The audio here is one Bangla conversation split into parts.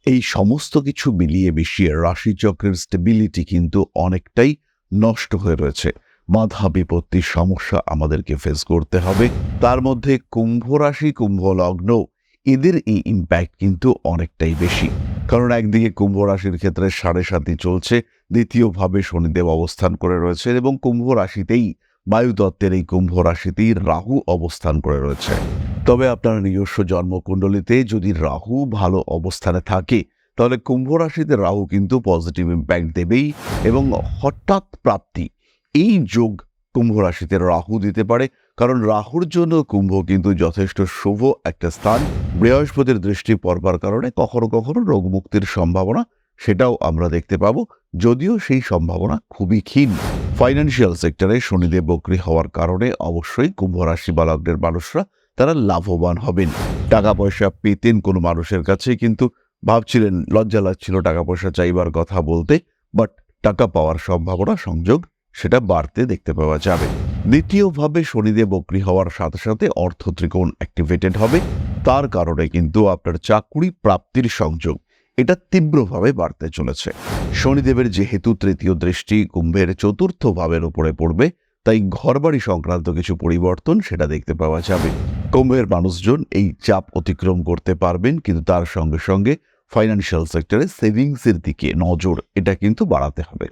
এই সমস্ত কিছু মিলিয়ে মিশিয়ে রাশিচক্রের স্টেবিলিটি কিন্তু অনেকটাই নষ্ট হয়ে রয়েছে। বাধা বিপত্তির সমস্যা আমাদেরকে ফেস করতে হবে। তার মধ্যে কুম্ভ রাশি, কুম্ভ লগ্ন, এদের এই ইম্প্যাক্ট কিন্তু অনেকটাই বেশি। কারণ একদিকে কুম্ভ রাশির ক্ষেত্রে 7.5 চলছে, দ্বিতীয়ভাবে শনিদেব অবস্থান করে রয়েছে এবং কুম্ভ রাশিতেই বায়ুতত্ত্বের এই কুম্ভ রাশিতেই রাহু অবস্থান করে রয়েছে। তবে আপনার নিজস্ব জন্মকুণ্ডলিতে যদি রাহু ভালো অবস্থানে থাকে তাহলে কুম্ভ রাশিতে রাহু কিন্তু পজিটিভ ইম্প্যাক্ট দেবেই এবং হঠাৎ প্রাপ্তি এই যোগ কুম্ভ রাশিতে রাহু দিতে পারে। কারণ রাহুর জন্য কুম্ভ কিন্তু যথেষ্ট শুভ একটা স্থান। বৃহস্পতির দৃষ্টি পড়বার কারণে কখনো কখনো রোগ মুক্তির সম্ভাবনা সেটাও আমরা দেখতে পাবো, যদিও সেই সম্ভাবনা খুবই ক্ষীণ। ফাইন্যান্সিয়াল সেক্টরে শনিদেব বক্রী হওয়ার কারণে অবশ্যই কুম্ভ রাশি বা লগ্নের মানুষরা তারা লাভবান হবেন। টাকা পয়সা পেতেন কোনো মানুষের কাছে, কিন্তু ভাবছিলেন, লজ্জা লাগছিল টাকা পয়সা চাইবার কথা বলতে, বাট টাকা পাওয়ার সম্ভাবনা সংযোগ সেটা বাড়তে দেখতে পাওয়া যাবে। দ্বিতীয়ভাবে শনিদেব বক্রী হওয়ার সাথে সাথে অর্থ ত্রিকোণ অ্যাক্টিভেটেড হবে, তার কারণে কিন্তু আপনার চাকুরি প্রাপ্তির সংযোগ এটা তীব্রভাবে বাড়তে চলেছে। শনিদেবের যেহেতু তৃতীয় দৃষ্টি কুম্ভের চতুর্থ ভাবের উপরে পড়বে, তাই ঘরবাড়ি সংক্রান্ত কিছু পরিবর্তন সেটা দেখতে পাওয়া যাবে। কুম্ভের মানুষজন এই চাপ অতিক্রম করতে পারবেন, কিন্তু তার সঙ্গে সঙ্গে ফাইন্যান্সিয়াল সেক্টরে সেভিংসের দিকে নজর এটা কিন্তু বাড়াতে হবে।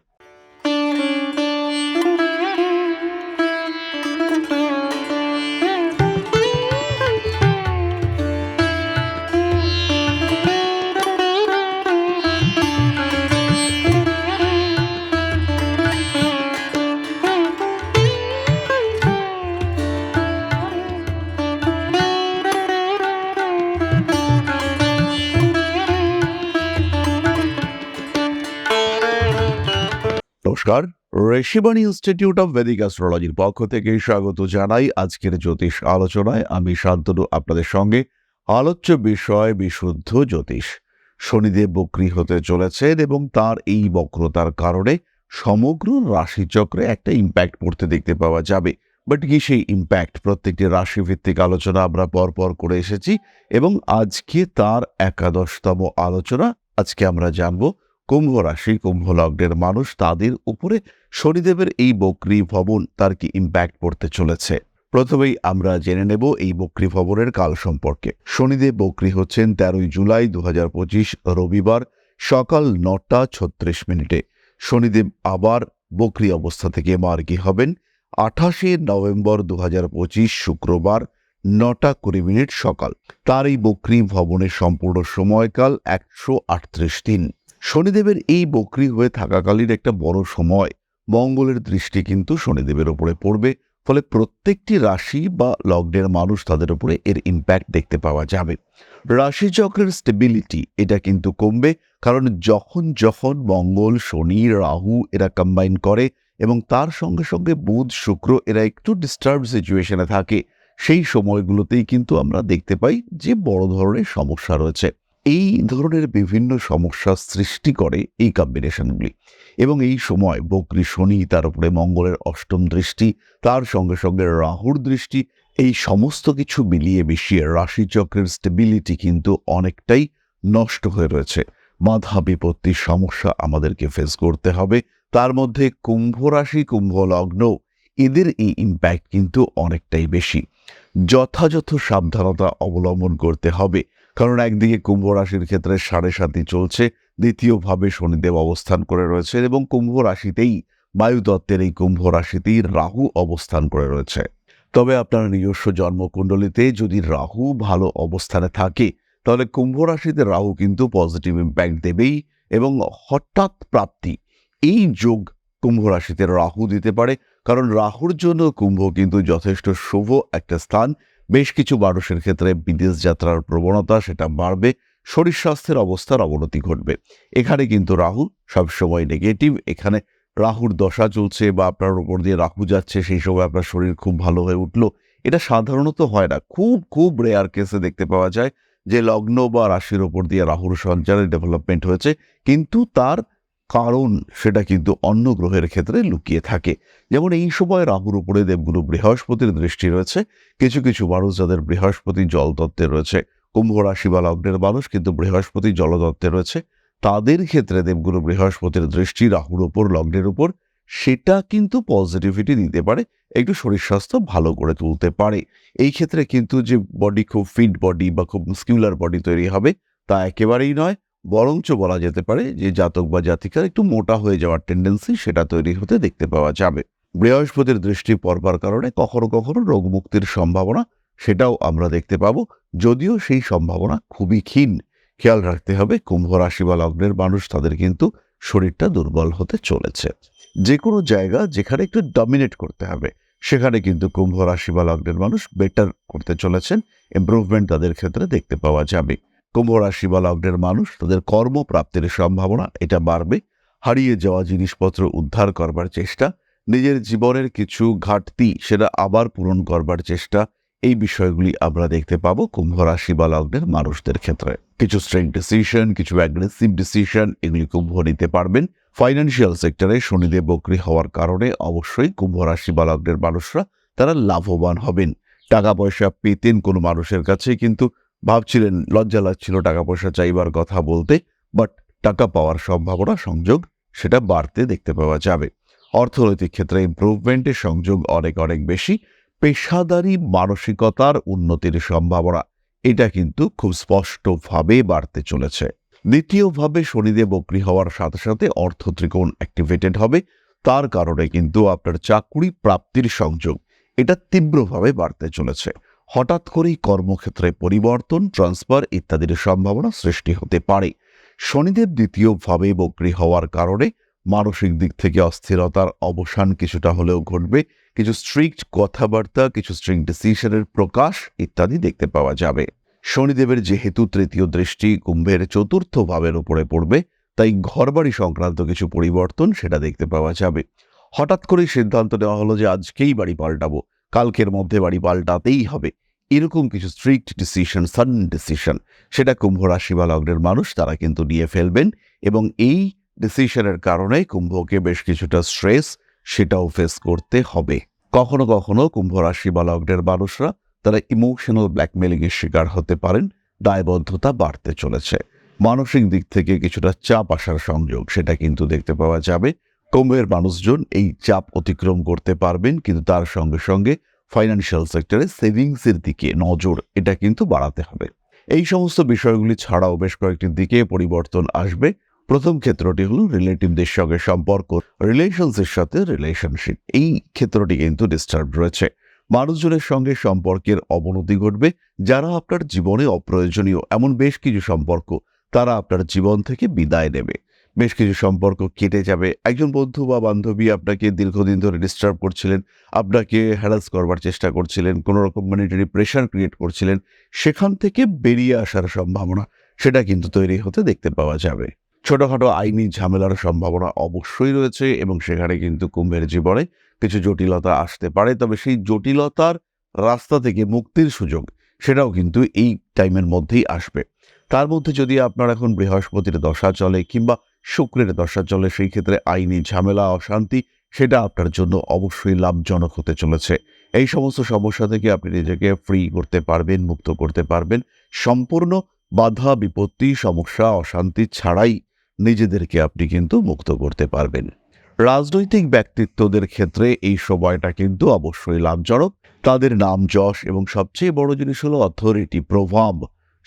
নমস্কার, ঋষিবাণী ইনস্টিটিউট অফ ভেদিক অ্যাস্ট্রোলজির পক্ষ থেকে স্বাগত জানাই আজকের জ্যোতিষ আলোচনায়। আমি শান্তনু আপনাদের সঙ্গে। আলোচ্য বিষয় বিশুদ্ধ জ্যোতিষ। শনিদেব বক্রী হতে চলেছেন এবং তার এই বক্রতার কারণে সমগ্র রাশিচক্রে একটা ইম্প্যাক্ট পড়তে দেখতে পাওয়া যাবে। বাট কি সেই ইম্প্যাক্ট, প্রত্যেকটি রাশিভিত্তিক আলোচনা আমরা পরপর করে এসেছি এবং আজকে তার 11তম আলোচনা। আজকে আমরা জানবো কুম্ভ রাশি, কুম্ভ লগ্নের মানুষ, তাদের উপরে শনিদেবের এই বক্রী ভবন তার কি ইম্প্যাক্ট পড়তে চলেছে। প্রথমেই আমরা জেনে নেব এই বক্রী ভবনের কাল সম্পর্কে। শনিদেব বক্রী হচ্ছেন 13 জুলাই 2025 রবিবার সকাল 9:36। শনিদেব আবার বক্রী অবস্থা থেকে মার্গী হবেন 28 নভেম্বর 2025 শুক্রবার 9:20 সকাল। তার এই বক্রী ভবনের সম্পূর্ণ সময়কাল 138 দিন। শনিদেবের এই বক্রী হয়ে থাকাকালীন একটা বড় সময় মঙ্গলের দৃষ্টি কিন্তু শনিদেবের উপরে পড়বে, ফলে প্রত্যেকটি রাশি বা লগ্নের মানুষ তাদের উপরে এর ইম্প্যাক্ট দেখতে পাওয়া যাবে। রাশিচক্রের স্টেবিলিটি এটা কিন্তু কমবে, কারণ যখন যখন মঙ্গল, শনি, রাহু এরা কম্বাইন করে এবং তার সঙ্গে সঙ্গে বুধ, শুক্র এরা একটু ডিস্টার্ব সিচুয়েশনে থাকে, সেই সময়গুলোতেই কিন্তু আমরা দেখতে পাই যে বড় ধরনের সমস্যা রয়েছে। এই ধরনের বিভিন্ন সমস্যা সৃষ্টি করে এই কম্বিনেশনগুলি এবং এই সময় বক্রী শনি, তার উপরে মঙ্গলের অষ্টম দৃষ্টি, তার সঙ্গে সঙ্গে রাহুর দৃষ্টি, এই সমস্ত কিছু মিলিয়ে মিশিয়ে রাশিচক্রের স্টেবিলিটি কিন্তু অনেকটাই নষ্ট হয়ে রয়েছে। বাধা বিপত্তির সমস্যা আমাদেরকে ফেস করতে হবে। তার মধ্যে কুম্ভ রাশি, কুম্ভ লগ্ন, এদের এই ইম্প্যাক্ট কিন্তু অনেকটাই বেশি। যথাযথ সাবধানতা অবলম্বন করতে হবে, কারণ একদিকে কুম্ভ রাশির ক্ষেত্রে 7.5 চলছে, দ্বিতীয়ভাবে শনিদেব অবস্থান করে রয়েছে এবং কুম্ভ রাশিতেই বায়ুতত্ত্বের এই কুম্ভ রাশিতেই রাহু অবস্থান করে রয়েছে। তবে আপনার নিজস্ব জন্মকুণ্ডলিতে যদি রাহু ভালো অবস্থানে থাকে তাহলে কুম্ভ রাশিতে রাহু কিন্তু পজিটিভ ইম্প্যাক্ট দেবেই এবং হঠাৎ প্রাপ্তি এই যোগ কুম্ভ রাশিতে রাহু দিতে পারে। কারণ রাহুর জন্য কুম্ভ কিন্তু যথেষ্ট শুভ একটা স্থান। বেশ কিছু মানুষের ক্ষেত্রে বিদেশ যাত্রার প্রবণতা সেটা বাড়বে, শরীর স্বাস্থ্যের অবস্থার অবনতি ঘটবে। এখানে কিন্তু রাহু সবসময় নেগেটিভ। এখানে রাহুর দশা চলছে বা আপনার উপর দিয়ে রাহু যাচ্ছে, সেই সময় আপনার শরীর খুব ভালো হয়ে উঠলো, এটা সাধারণত হয় না। খুব খুব রেয়ার কেসে দেখতে পাওয়া যায় যে লগ্ন বা রাশির ওপর দিয়ে রাহুর সঞ্চারের ডেভেলপমেন্ট হয়েছে, কিন্তু তার কারণ সেটা কিন্তু অন্য গ্রহের ক্ষেত্রে লুকিয়ে থাকে। যেমন এই সময় রাহুর উপরে দেবগুরু বৃহস্পতির দৃষ্টি রয়েছে। কিছু কিছু মানুষ যাদের বৃহস্পতি জলতত্ত্বে রয়েছে, কুম্ভ রাশি বা লগ্নের মানুষ কিন্তু বৃহস্পতি জলতত্ত্বে রয়েছে, তাদের ক্ষেত্রে দেবগুরু বৃহস্পতির দৃষ্টি রাহুর ওপর, লগ্নের উপর, সেটা কিন্তু পজিটিভিটি দিতে পারে, একটু শরীর স্বাস্থ্য ভালো করে তুলতে পারে। এই ক্ষেত্রে কিন্তু যে বডি খুব ফিট বডি বা খুব মাসকিউলার বডি তৈরি হবে তা একেবারেই নয়, বরঞ্চ বলা যেতে পারে যে জাতক বা জাতিকার একটু মোটা হয়ে যাওয়ার টেন্ডেন্সি সেটা তৈরি হতে দেখতে পাওয়া যাবে। বৃহস্পতির দৃষ্টি পড়বার কারণে কখনো কখনো রোগ মুক্তির সম্ভাবনা সেটাও আমরা দেখতে পাবো, যদিও সেই সম্ভাবনা খুবই ক্ষীণ। খেয়াল রাখতে হবে কুম্ভ রাশি বা লগ্নের মানুষ, তাদের কিন্তু শরীরটা দুর্বল হতে চলেছে। যে কোনো জায়গা যেখানে একটু ডমিনেট করতে হবে সেখানে কিন্তু কুম্ভ রাশি বা লগ্নের মানুষ বেটার করতে চলেছেন, ইমপ্রুভমেন্ট তাদের ক্ষেত্রে দেখতে পাওয়া যাবে। কুম্ভ রাশি বা লগ্নের মানুষ তাদের কর্মপ্রাপ্তির সম্ভাবনা এটা বাড়বে, হারিয়ে যাওয়া জিনিসপত্র উদ্ধার করবার চেষ্টা, নিজের জীবনের কিছু ঘাটতি সেটা আবার পূরণ করবার চেষ্টা, এই বিষয়গুলি আমরা দেখতে পাবো কুম্ভ রাশি বা লগ্নের মানুষদের ক্ষেত্রে। কিছু স্ট্রেং ডিসিশন, কিছু অ্যাগ্রেসিভ ডিসিশন এগুলি কুম্ভ নিতে পারবেন। ফাইন্যান্সিয়াল সেক্টরে শনিদেব বক্রী হওয়ার কারণে অবশ্যই কুম্ভ রাশি বা লগ্নের মানুষরা তারা লাভবান হবেন। টাকা পয়সা পেতেন কোনো মানুষের কাছে, কিন্তু ভাবছিলেন, লজ্জা লাগছিল টাকা পয়সা চাইবার কথা বলতে, বাট টাকা পাওয়ার সম্ভাবনা, সংযোগ সেটা বাড়তে দেখতে পাওয়া যাবে। অর্থনৈতিক ক্ষেত্রে ইমপ্রুভমেন্টের সংযোগ অনেক অনেক বেশি। পেশাদারি মানসিকতার উন্নতির সম্ভাবনা এটা কিন্তু খুব স্পষ্টভাবে বাড়তে চলেছে। দ্বিতীয়ভাবে শনিদেব বক্রী হওয়ার সাথে সাথে অর্থ ত্রিকোণ অ্যাক্টিভেটেড হবে, তার কারণে কিন্তু আপনার চাকুরি প্রাপ্তির সংযোগ এটা তীব্রভাবে বাড়তে চলেছে। হঠাৎ করেই কর্মক্ষেত্রে পরিবর্তন, ট্রান্সফার ইত্যাদির সম্ভাবনা সৃষ্টি হতে পারে। শনিদেব দ্বিতীয়ভাবে বক্রী হওয়ার কারণে মানসিক দিক থেকে অস্থিরতার অবসান কিছুটা হলেও ঘটবে। কিছু স্ট্রিক্ট কথাবার্তা, কিছু স্ট্রিক্ট ডিসিশনের প্রকাশ ইত্যাদি দেখতে পাওয়া যাবে। শনিদেবের যেহেতু তৃতীয় দৃষ্টি কুম্ভের চতুর্থ ভাবের উপরে পড়বে, তাই ঘরবাড়ি সংক্রান্ত কিছু পরিবর্তন সেটা দেখতে পাওয়া যাবে। হঠাৎ করেই সিদ্ধান্ত নেওয়া হলো যে আজকেই বাড়ি পাল্টাবো, কালকের মধ্যে বাড়ি পাল্টাতেই হবে, এরকম কিছু স্ট্রিক্ট ডিসিশন, সাডেন ডিসিশন সেটা কুম্ভ রাশি বা লগ্নের মানুষ তারা কিন্তু নিয়ে ফেলবেন, এবং এই ডিসিশনের কারণে কুম্ভকে বেশ কিছুটা স্ট্রেস সেটাও ফেস করতে হবে। কখনো কখনো কুম্ভ রাশি বা লগ্নের মানুষরা তারা ইমোশনাল ব্ল্যাকমেলিং এর শিকার হতে পারেন, দায়বদ্ধতা বাড়তে চলেছে। মানসিক দিক থেকে কিছুটা চাপ আসার সংযোগ সেটা কিন্তু দেখতে পাওয়া যাবে। কুম্ভের মানুষজন এই চাপ অতিক্রম করতে পারবেন, কিন্তু তার সঙ্গে সঙ্গে ফাইন্যান্সিয়াল সেক্টরে সেভিংসের দিকে নজর এটা কিন্তু বাড়াতে হবে। এই সমস্ত বিষয়গুলি ছাড়াও বেশ কয়েকটি দিকে পরিবর্তন আসবে। প্রথম ক্ষেত্রটি হলো রিলেটিভদের সঙ্গে সম্পর্ক, রিলেশনসের সাথে রিলেশনশিপ, এই ক্ষেত্রটি কিন্তু ডিস্টার্ব রয়েছে। মানুষজনের সঙ্গে সম্পর্কের অবনতি ঘটবে। যারা আপনার জীবনে অপ্রয়োজনীয় এমন বেশ কিছু সম্পর্ক তারা আপনার জীবন থেকে বিদায় নেবে। বেশ কিছু সম্পর্ক কেটে যাবে। একজন বন্ধু বা বান্ধবী আপনাকে দীর্ঘদিন ধরে ডিস্টার্ব করছিলেন, আপনাকে হ্যারাস করবার চেষ্টা করছিলেন, কোনো রকম মনিটারি প্রেশার ক্রিয়েট করছিলেন, সেখান থেকে বেরিয়ে আসার সম্ভাবনা সেটা কিন্তু তৈরি হতে দেখতে পাওয়া যাবে। ছোটখাটো আইনি ঝামেলার সম্ভাবনা অবশ্যই রয়েছে, এবং সেখানে কিন্তু কুম্ভের জীবনে কিছু জটিলতা আসতে পারে, তবে সেই জটিলতার রাস্তা থেকে মুক্তির সুযোগ সেটাও কিন্তু এই টাইমের মধ্যেই আসবে। তার মধ্যে যদি আপনার এখন বৃহস্পতির দশা চলে কিংবা শুক্রের দশা চলে, সেই ক্ষেত্রে আইনি ঝামেলা, অশান্তি সেটা আপনার জন্য অবশ্যই লাভজনক হতে চলেছে। এই সমস্ত সমস্যা থেকে আপনি নিজেকে ফ্রি করতে পারবেন, মুক্ত করতে পারবেন। সম্পূর্ণ বাধা, বিপত্তি, সমস্যা, অশান্তি ছাড়াই নিজেদেরকে আপনি কিন্তু মুক্ত করতে পারবেন। রাজনৈতিক ব্যক্তিত্বদের ক্ষেত্রে এই সময়টা কিন্তু অবশ্যই লাভজনক। তাদের নাম, যশ এবং সবচেয়ে বড় জিনিস হলো অথরিটি, প্রভাব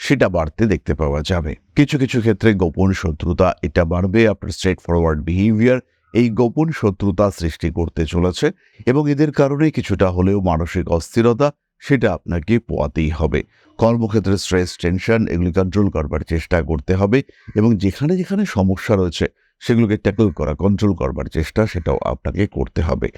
সেটা বাড়তে দেখতে পাওয়া যাবে। কিছু কিছু ক্ষেত্রে গোপন শত্রুতা এটা বাড়বে। আপনার স্ট্রেট ফরওয়ার্ড বিহেভিয়ার এই গোপন শত্রুতা সৃষ্টি করতে চলেছে, এবং এদের কারণে কিছুটা হলেও মানসিক অস্থিরতা সেটা আপনাকে পোয়াতেই হবে। কর্মক্ষেত্রে স্ট্রেস, টেনশন এগুলি কন্ট্রোল করবার চেষ্টা করতে হবে, এবং যেখানে যেখানে সমস্যা রয়েছে সেগুলোকে ট্যাকল করা, কন্ট্রোল করবার চেষ্টা সেটাও আপনাকে করতে হবে।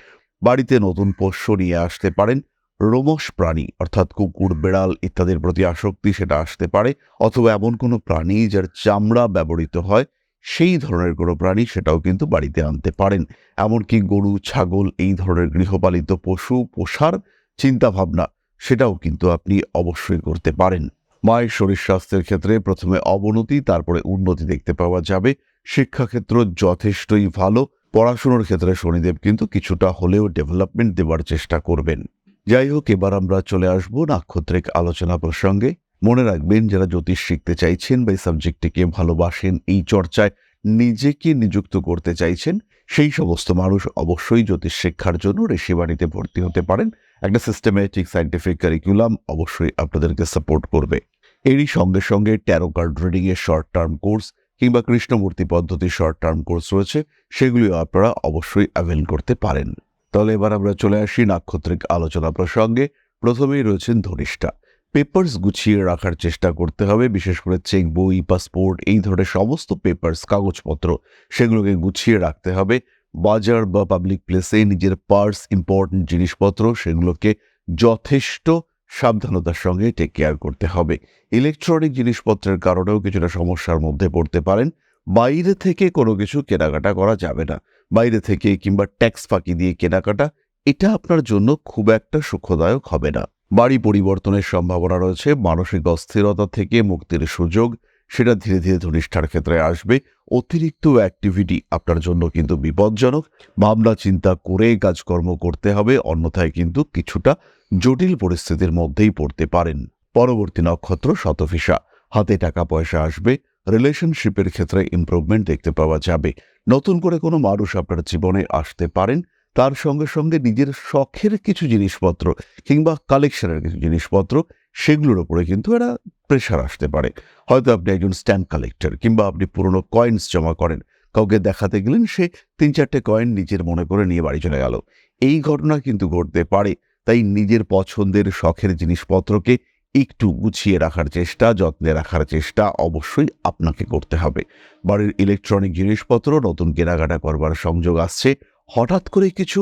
বাড়িতে নতুন পোষ্য নিয়ে আসতে পারেন। রোমশ প্রাণী অর্থাৎ কুকুর, বেড়াল ইত্যাদির প্রতি আসক্তি সেটা আসতে পারে, অথবা এমন কোনো প্রাণী যার চামড়া ব্যবহৃত হয় সেই ধরনের কোনো প্রাণী সেটাও কিন্তু বাড়িতে আনতে পারেন। এমনকি গরু, ছাগল এই ধরনের গৃহপালিত পশু পোষার চিন্তাভাবনা সেটাও কিন্তু আপনি অবশ্যই করতে পারেন। মায়ের শরীর স্বাস্থ্যের ক্ষেত্রে প্রথমে অবনতি, তারপরে উন্নতি দেখতে পাওয়া যাবে। শিক্ষাক্ষেত্র যথেষ্টই ভালো। পড়াশোনার ক্ষেত্রে শনিদেব কিন্তু কিছুটা হলেও ডেভেলপমেন্ট দেওয়ার চেষ্টা করবেন। যাই হোক, এবার আমরা চলে আসবো নাক্ষত্রিক আলোচনা প্রসঙ্গে। মনে রাখবেন, যারা জ্যোতিষ শিখতে চাইছেন বা এই সাবজেক্টটিকে ভালোবাসেন, এই চর্চায় নিজেকে নিযুক্ত করতে চাইছেন, সেই সমস্ত মানুষ অবশ্যই জ্যোতিষ শিক্ষার জন্য ঋষিবাণীতে ভর্তি হতে পারেন। একটা সিস্টেমেটিক সায়েন্টিফিক কারিকুলাম অবশ্যই আপনাদেরকে সাপোর্ট করবে। এরই সঙ্গে সঙ্গে ট্যারো কার্ড রিডিং এর শর্ট টার্ম কোর্স কিংবা কৃষ্ণমূর্তি পদ্ধতির শর্ট টার্ম কোর্স রয়েছে, সেগুলিও আপনারা অবশ্যই অ্যাভেল করতে পারেন। তাহলে এবার আমরা চলে আসি নাক্ষত্রিক আলোচনা প্রসঙ্গে। প্রথমেই রয়েছেন ধনিষ্ঠা। পেপার্স গুছিয়ে রাখার চেষ্টা করতে হবে, বিশেষ করে চেক বই, পাসপোর্ট, এই ধরনের সমস্ত পেপার্স, কাগজপত্র, সেগুলোকে গুছিয়ে রাখতে হবে। বাজার বা পাবলিক প্লেসে নিজের পার্স, ইম্পর্টেন্ট জিনিসপত্র, সেগুলোকে যথেষ্ট সাবধানতার সঙ্গে টেক কেয়ার করতে হবে। ইলেকট্রনিক জিনিসপত্রের কারণেও কিছুটা সমস্যার মধ্যে পড়তে পারেন। বাইরে থেকে কোনো কিছু কেনাকাটা করা যাবে না। বাইরে থেকে কিংবা ট্যাক্স ফাঁকি দিয়ে কেনাকাটা, এটা আপনার জন্য খুব একটা সুখদায়ক হবে না। বাড়ি পরিবর্তনের সম্ভাবনা রয়েছে। মানসিক অস্থিরতা থেকে মুক্তির সুযোগ, সেটা ধীরে ধীরে ধনিষ্ঠার ক্ষেত্রে আসবে। অতিরিক্ত অ্যাক্টিভিটি আপনার জন্য কিন্তু বিপজ্জনক। ভাবনা চিন্তা করে কাজকর্ম করতে হবে, অন্যথায় কিন্তু কিছুটা জটিল পরিস্থিতির মধ্যেই পড়তে পারেন। পরবর্তী নক্ষত্র শতভিষা। হাতে টাকা পয়সা আসবে। রিলেশনশিপের ক্ষেত্রে ইমপ্রুভমেন্ট দেখতে পাওয়া যাবে। নতুন করে কোনো মানুষ আপনার জীবনে আসতে পারেন। তার সঙ্গে সঙ্গে নিজের শখের কিছু জিনিসপত্র কিংবা কালেকশনের কিছু জিনিসপত্র, সেগুলোর উপরে কিন্তু একটা প্রেশার আসতে পারে। হয়তো আপনি একজন স্ট্যাম্প কালেক্টর কিংবা আপনি পুরনো কয়েন্স জমা করেন, কাউকে দেখাতে গেলেন, সে 3-4টে কয়েন নিজের মনে করে নিয়ে বাড়ি চলে গেল। এই ঘটনা কিন্তু ঘটতে পারে। তাই নিজের পছন্দের শখের জিনিসপত্রকে একটু গুছিয়ে রাখার চেষ্টা, যত্নে রাখার চেষ্টা অবশ্যই আপনাকে করতে হবে। বাড়ির ইলেকট্রনিক জিনিসপত্র নতুন কেনাকাটা করবার সংযোগ আসছে। হঠাৎ করে কিছু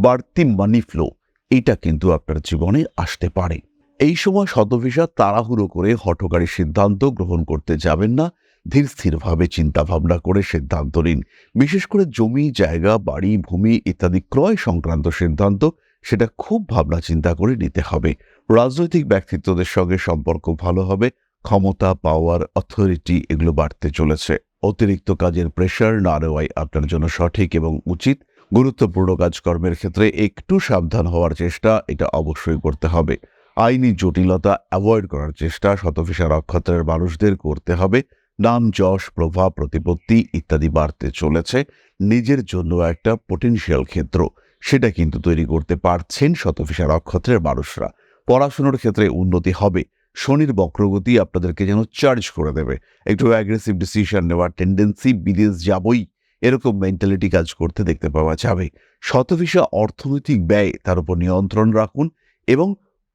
বাড়তি মানি ফ্লো, এটা কিন্তু আপনার জীবনে আসতে পারে। এই সময় শতভিষা তাড়াহুড়ো করে হঠকারী সিদ্ধান্ত গ্রহণ করতে যাবেন না। ধীর স্থিরভাবে চিন্তা ভাবনা করে সিদ্ধান্ত নিন। বিশেষ করে জমি, জায়গা, বাড়ি, ভূমি ইত্যাদি ক্রয় সংক্রান্ত সিদ্ধান্ত, সেটা খুব ভাবনা চিন্তা করে নিতে হবে। রাজনৈতিক ব্যক্তিত্বদের সঙ্গে সম্পর্ক ভালো হবে। ক্ষমতা, পাওয়ার, অথরিটি এগুলো বাড়তে চলেছে। অতিরিক্ত কাজের প্রেশার না নেওয়াই আপনার জন্য সঠিক এবং উচিত। গুরুত্বপূর্ণ কাজকর্মের ক্ষেত্রে একটু সাবধান হওয়ার চেষ্টা, এটা অবশ্যই করতে হবে। আইনি জটিলতা অ্যাভয়েড করার চেষ্টা শতভিষা নক্ষত্রের মানুষদের করতে হবে। নাম, যশ, প্রভাব, প্রতিপত্তি ইত্যাদি বাড়তে চলেছে। নিজের জন্য একটা পটেনশিয়াল ক্ষেত্র, সেটা কিন্তু তৈরি করতে পারছেন শতভিষা নক্ষত্রের মানুষরা। পড়াশোনার ক্ষেত্রে উন্নতি হবে। শনির বক্রগতি আপনাদেরকে যেন চার্জ করে দেবে। একটু অ্যাগ্রেসিভ ডিসিশন নেওয়ার টেন্ডেন্সি, বিদেশ যাবই এরকম মেন্টালিটি কাজ করতে দেখতে পাওয়া যাবে। শতভিষা অর্থনৈতিক ব্যয়, তার উপর নিয়ন্ত্রণ রাখুন এবং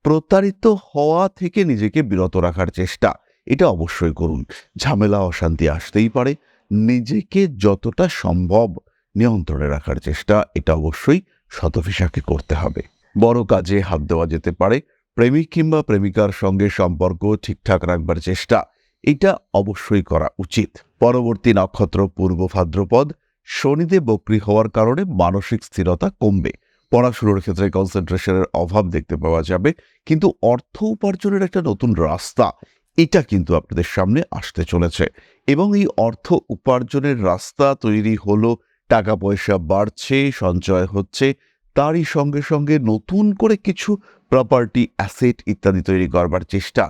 প্রতারিত হওয়া থেকে নিজেকে বিরত রাখার চেষ্টা, এটা অবশ্যই করুন। ঝামেলা, অশান্তি আসতেই পারে। নিজেকে যতটা সম্ভব নিয়ন্ত্রণে রাখার চেষ্টা, এটা অবশ্যই শতভিষাকে করতে হবে। বড় কাজে হাত দেওয়া যেতে পারে। প্রেমিক কিংবা প্রেমিকার সঙ্গে সম্পর্ক ঠিকঠাক রাখবার চেষ্টা, এটা অবশ্যই করা উচিত। পরবর্তী নক্ষত্র পূর্ব ভাদ্রপদ। শনিদেব বক্রী হওয়ার কারণে মানসিক স্থিরতা কমবে। পড়াশোনার ক্ষেত্রে কনসেন্ট্রেশনের অভাব দেখতে পাওয়া যাবে। কিন্তু অর্থ উপার্জনের একটা নতুন রাস্তা, এটা কিন্তু আপনাদের সামনে আসতে চলেছে এবং এই অর্থ উপার্জনের রাস্তা তৈরি হলো। টাকা পয়সা বাড়ছে, সঞ্চয় হচ্ছে। তারই সঙ্গে সঙ্গে নতুন করে কিছু প্রপার্টি, অ্যাসেট ইত্যাদি তৈরি করবার চেষ্টা,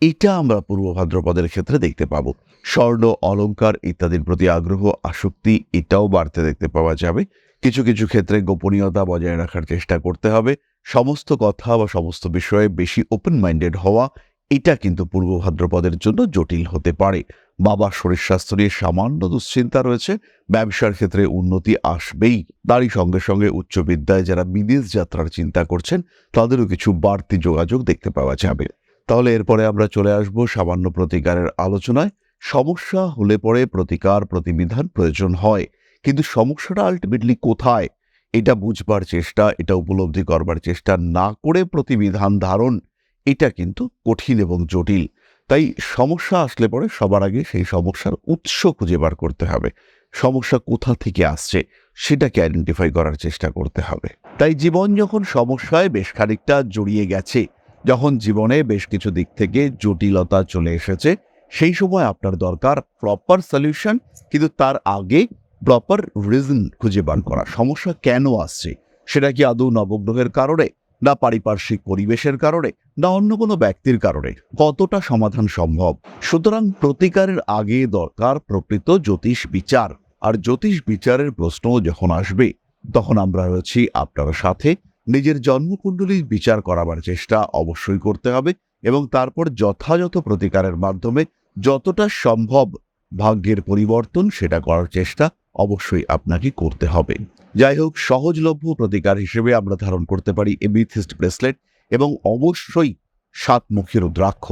এটা আমরা পূর্ব ভাদ্রপদের ক্ষেত্রে দেখতে পাবো। স্বর্ণ, অলংকার ইত্যাদির প্রতি আগ্রহ, আসক্তি, এটাও বাড়তে দেখতে পাওয়া যাবে। কিছু কিছু ক্ষেত্রে গোপনীয়তা বজায় রাখার চেষ্টা করতে হবে। সমস্ত কথা বা সমস্ত বিষয়ে বেশি ওপেন মাইন্ডেড হওয়া, এটা কিন্তু পূর্ব ভাদ্রপদের জন্য জটিল হতে পারে। বাবার শরীর স্বাস্থ্য নিয়ে সামান্য দুশ্চিন্তা রয়েছে। ব্যবসার ক্ষেত্রে উন্নতি আসবেই। তারই সঙ্গে সঙ্গে উচ্চ বিদ্যায় যারা বিদেশ যাত্রার চিন্তা করছেন, তাদেরও কিছু বাড়তি যোগাযোগ দেখতে পাওয়া যাবে। তাহলে এরপরে আমরা চলে আসব সামান্য প্রতিকারের আলোচনায়। সমস্যা হলে পরে প্রতিকার, প্রতিবিধান প্রয়োজন হয়, কিন্তু সমস্যাটা আলটিমেটলি কোথায়, এটা বুঝবার চেষ্টা, এটা উপলব্ধি করবার চেষ্টা না করে প্রতিবিধান ধারণ, এটা কিন্তু কঠিন এবং জটিল। তাই সমস্যা আসলে পরে সবার আগে সেই সমস্যার উৎস খুঁজে বার করতে হবে। সমস্যা কোথা থেকে আসছে সেটাকে আইডেন্টিফাই করার চেষ্টা করতে হবে। তাই জীবন যখন সমস্যায় বেশ খানিকটা জড়িয়ে গেছে, যখন জীবনে বেশ কিছু দিক থেকে জটিলতা চলে এসেছে, সেই সময় আপনার দরকার প্রপার সলিউশন, কিন্তু তার আগে প্রপার রিজন খুঁজে বার করা। সমস্যা কেন আসছে? সেটা কি আদৌ নবগ্রহের কারণে, না পারিপার্শ্বিক পরিবেশের কারণে, না অন্য কোনো ব্যক্তির কারণে, কতটা সমাধান সম্ভব। সুতরাং প্রতিকারের আগে দরকার প্রকৃত জ্যোতিষ বিচার। আর জ্যোতিষ বিচারের প্রশ্ন যখন আসবে, তখন আমরা রয়েছি আপনার সাথে। নিজের জন্মকুণ্ডলীর বিচার করাবার চেষ্টা অবশ্যই করতে হবে এবং তারপর যথাযথ প্রতিকারের মাধ্যমে যতটা সম্ভব ভাগ্যের পরিবর্তন সেটা করার চেষ্টা অবশ্যই আপনাকে করতে হবে। যাই হোক, সহজলভ্য প্রতিকার হিসেবে আমরা ধারণ করতে পারি এমিথিস্ট ব্রেসলেট এবং অবশ্যই 7 মুখী রুদ্রাক্ষ।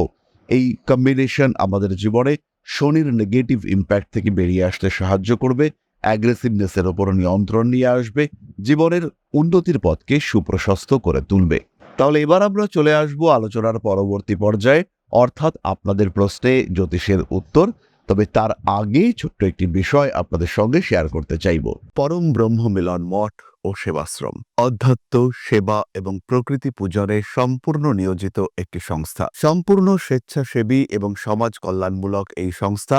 এই কম্বিনেশন আমাদের জীবনে শনির নেগেটিভ ইম্প্যাক্ট থেকে বেরিয়ে আসতে সাহায্য করবে, অ্যাগ্রেসিভনেসের ওপর নিয়ন্ত্রণ নিয়ে আসবে, জীবনের উন্নতির পথকে সুপ্রশস্ত করে তুলবে। তাহলে এবার আমরা চলে আসব আলোচনার পরবর্তী পর্যায়ে, অর্থাৎ আপনাদের প্রশ্নে জ্যোতিষের উত্তর। তবে তার আগে ছোট্ট একটি বিষয় আপনাদের সঙ্গে শেয়ার করতে চাইব। পরম ব্রহ্ম মিলন মঠ ও সেবাশ্রম অধ্যাত্ম, সেবা এবং প্রকৃতি পূজনে সম্পূর্ণ নিয়োজিত একটি সংস্থা। সম্পূর্ণ স্বেচ্ছাসেবী এবং সমাজ কল্যাণমূলক এই সংস্থা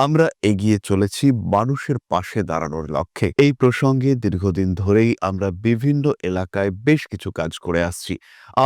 আমরা এগিয়ে চলেছি মানুষের পাশে দাঁড়ানোর লক্ষ্যে। এই প্রসঙ্গে দীর্ঘদিন ধরেই আমরা বিভিন্ন এলাকায় বেশ কিছু কাজ করে আসছি।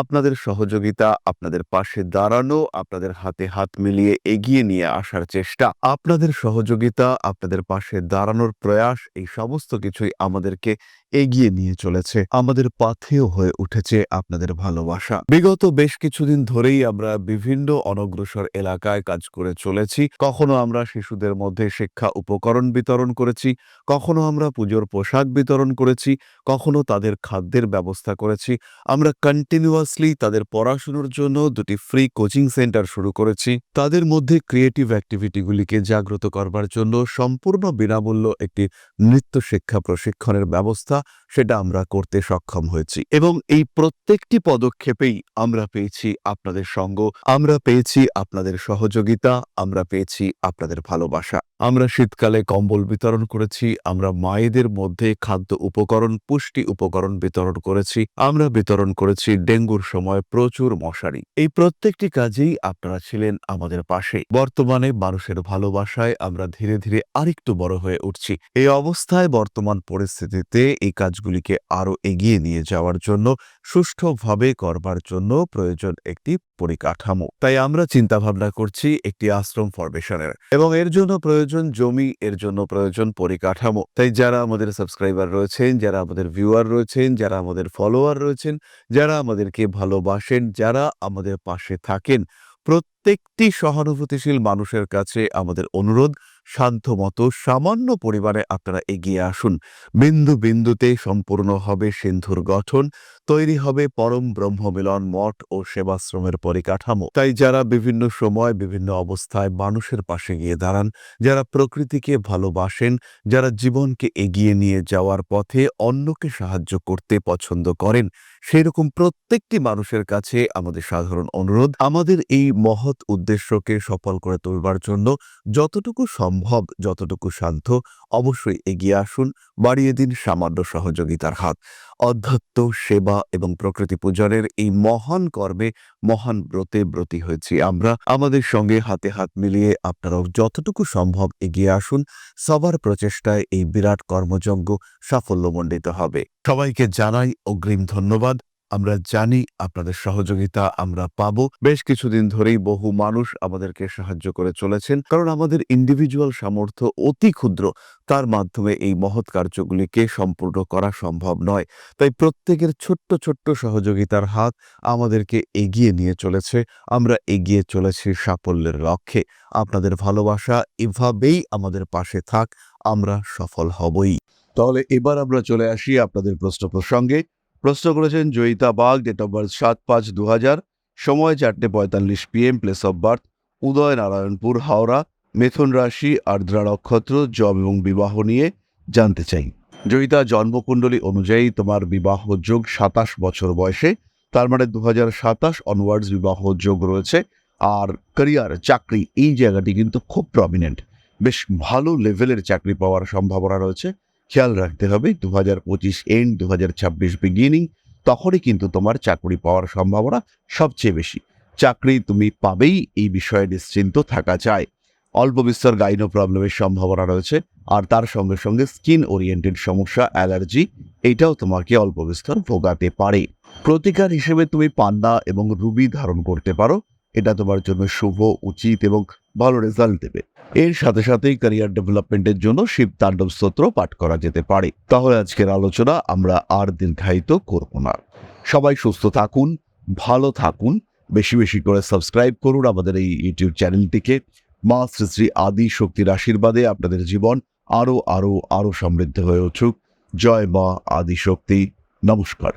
আপনাদের সহযোগিতা, আপনাদের পাশে দাঁড়ানো, আপনাদের হাতে হাত মিলিয়ে এগিয়ে নিয়ে আসার চেষ্টা, আপনাদের সহযোগিতা, আপনাদের পাশে দাঁড়ানোর প্রয়াস, এই সমস্ত কিছুই আমাদেরকে এগিয়ে নিয়ে চলেছে। আমাদের পাথেয় হয়ে উঠেছে আপনাদের ভালোবাসা। বিগত বেশ কিছুদিন ধরেই আমরা বিভিন্ন অনগ্রসর এলাকায় কাজ করে চলেছি। কখনো আমরা শিশুদের মধ্যে শিক্ষা উপকরণ বিতরণ করেছি, কখনো আমরা পুজোর পোশাক বিতরণ করেছি, কখনো তাদের খাদ্যের ব্যবস্থা করেছি। আমরা কন্টিনিউয়াসলি তাদের পড়াশোনার জন্য 2টি ফ্রি কোচিং সেন্টার শুরু করেছি। তাদের মধ্যে ক্রিয়েটিভ অ্যাক্টিভিটিগুলিকে জাগ্রত করবার জন্য সম্পূর্ণ বিনামূল্য একটি নৃত্য শিক্ষা প্রশিক্ষণের ব্যবস্থা, সেটা আমরা করতে সক্ষম হয়েছি। এবং এই প্রত্যেকটি পদক্ষেপেই আমরা পেয়েছি আপনাদের সঙ্গ, আমরা পেয়েছি আপনাদের সহযোগিতা, আমরা পেয়েছি আপনাদের ভালোবাসা। আমরা শীতকালে কম্বল বিতরণ করেছি, আমরা মায়েদের মধ্যে খাদ্য উপকরণ, পুষ্টি উপকরণ বিতরণ করেছি, আমরা বিতরণ করেছি ডেঙ্গুর সময় প্রচুর মশারি। এই প্রত্যেকটি কাজেই আপনারা ছিলেন আমাদের পাশে। বর্তমানে মানুষের ভালোবাসায় আমরা ধীরে ধীরে আরেকটু বড় হয়ে উঠছি। এই অবস্থায় বর্তমান পরিস্থিতিতে এই কাজগুলিকে আরো এগিয়ে নিয়ে যাওয়ার জন্য, সুষ্ঠুভাবে করবার জন্য প্রয়োজন একটি পরিকাঠামো। তাই আমরা চিন্তা ভাবনা করছি একটি আশ্রম ফরমেশনের, এবং এর জন্য প্রয়োজন জমি, এর জন্য প্রয়োজন পরিকাঠামো। তাই যারা আমাদের সাবস্ক্রাইবার রয়েছেন, যারা আমাদের ভিউয়ার রয়েছেন, যারা আমাদের ফলোয়ার রয়েছেন, যারা আমাদেরকে ভালোবাসেন, যারা আমাদের পাশে থাকেন, প্রত্যেকটি সহানুভূতিশীল মানুষের কাছে আমাদের অনুরোধ, সাধ্যমতো সামান্য পরিমাণে আপনারা এগিয়ে আসুন। বিন্দু বিন্দুতে সম্পূর্ণ হবে সিন্ধুর গঠন, তৈরি হবে পরম ব্রহ্ম মিলন মঠ ও সেবাশ্রমের পরিকাঠামো। তাই যারা বিভিন্ন সময় বিভিন্ন অবস্থায় মানুষের পাশে গিয়ে দাঁড়ান, যারা প্রকৃতিকে ভালোবাসেন, যারা জীবনকে এগিয়ে নিয়ে যাওয়ার পথে অন্যকে সাহায্য করতে পছন্দ করেন, সেই রকম প্রত্যেকটি মানুষের কাছে আমাদের সাধারণ অনুরোধ, আমাদের এই মহৎ উদ্দেশ্যকে সফল করে তুলবার জন্য যতটুকু সম্ভব, যতটুকু সাধ্য, অবশ্যই এগিয়ে আসুন, বাড়িয়ে দিন সামান্য সহযোগিতার হাত। অধ্যাত্ম, সেবা এবং প্রকৃতি পূজনের এই মহান কর্মে, মহান ব্রতে ব্রতী হয়েছি আমরা। আমাদের সঙ্গে হাতে হাত মিলিয়ে আপনারাও যতটুকু সম্ভব এগিয়ে আসুন। সবার প্রচেষ্টায় এই বিরাট কর্মযজ্ঞ সাফল্যমণ্ডিত হবে। সবাইকে জানাই অগ্রিম ধন্যবাদ। আমরা জানি আপনাদের সহযোগিতা আমরা পাবো। বেশ কিছুদিন ধরেই বহু মানুষ আমাদেরকে সাহায্য করে চলেছেন, কারণ আমাদের ইন্ডিভিজুয়াল সামর্থ্য অতি ক্ষুদ্র, তার মাধ্যমে এই মহৎ কার্যগুলিকে সম্পূর্ণ করা সম্ভব নয়। তাই প্রত্যেকের ছোট্ট ছোট্ট সহযোগিতার হাত আমাদেরকে এগিয়ে নিয়ে চলেছে। আমরা এগিয়ে চলেছি সাফল্যের লক্ষ্যে। আপনাদের ভালোবাসা এভাবেই আমাদের পাশে থাক, আমরা সফল হবই। তাহলে এবার আমরা চলে আসি আপনাদের প্রশ্ন প্রসঙ্গে। প্রশ্ন করেছেন Joyita Bag, date of birth 7/5/2000, সময় 4:45 PM, place of birth Uday Narayanpur, Howrah, মিথুন রাশি, আর্দ্রা নক্ষত্র, জব এবং বিবাহ নিয়ে জানতে চাই। জয়িতা, জন্মকুণ্ডলী অনুযায়ী তোমার বিবাহ যোগ 27 বছর বয়সে, তার মানে 2027 অনওয়ার্ডস বিবাহ যোগ রয়েছে। আর ক্যারিয়ার, চাকরি, এই জায়গাটি কিন্তু খুব প্রমিনেন্ট, বেশ ভালো লেভেলের চাকরি পাওয়ার সম্ভাবনা রয়েছে। খেয়াল রাখতে হবে 2025 এন্ড 2026 বিগিনিং, তখনই কিন্তু তোমার চাকরি পাওয়ার সম্ভাবনা সবচেয়ে বেশি। চাকরি তুমি পাবেই, এই বিষয়ে নিশ্চিন্ত থাকা যায়। অল্প বিস্তর গাইনো প্রবলেমের সম্ভাবনা রয়েছে, আর তার সঙ্গে সঙ্গে স্কিন ওরিয়েন্টেড সমস্যা, অ্যালার্জি, এইটাও তোমাকে অল্প বিস্তর ভোগাতে পারে। প্রতিকার হিসেবে তুমি পান্না এবং রুবি ধারণ করতে পারো। এটা তোমার জন্য শুভ, উচিত এবং ভালো রেজাল্ট দেবে। এর সাথে সাথেই ক্যারিয়ার ডেভেলপমেন্টের জন্য শিব তাণ্ডব স্তোত্র পাঠ করা যেতে পারে। তাহলে আজকের আলোচনা আমরা আর দীর্ঘায়িত করব না। সবাই সুস্থ থাকুন, ভালো থাকুন, বেশি বেশি করে সাবস্ক্রাইব করুন আমাদের এই ইউটিউব চ্যানেলটিকে। মা শ্রী শ্রী আদি শক্তির আশীর্বাদে আপনাদের জীবন আরো আরো আরো সমৃদ্ধ হয়ে উঠুক। জয় মা আদি শক্তি। নমস্কার।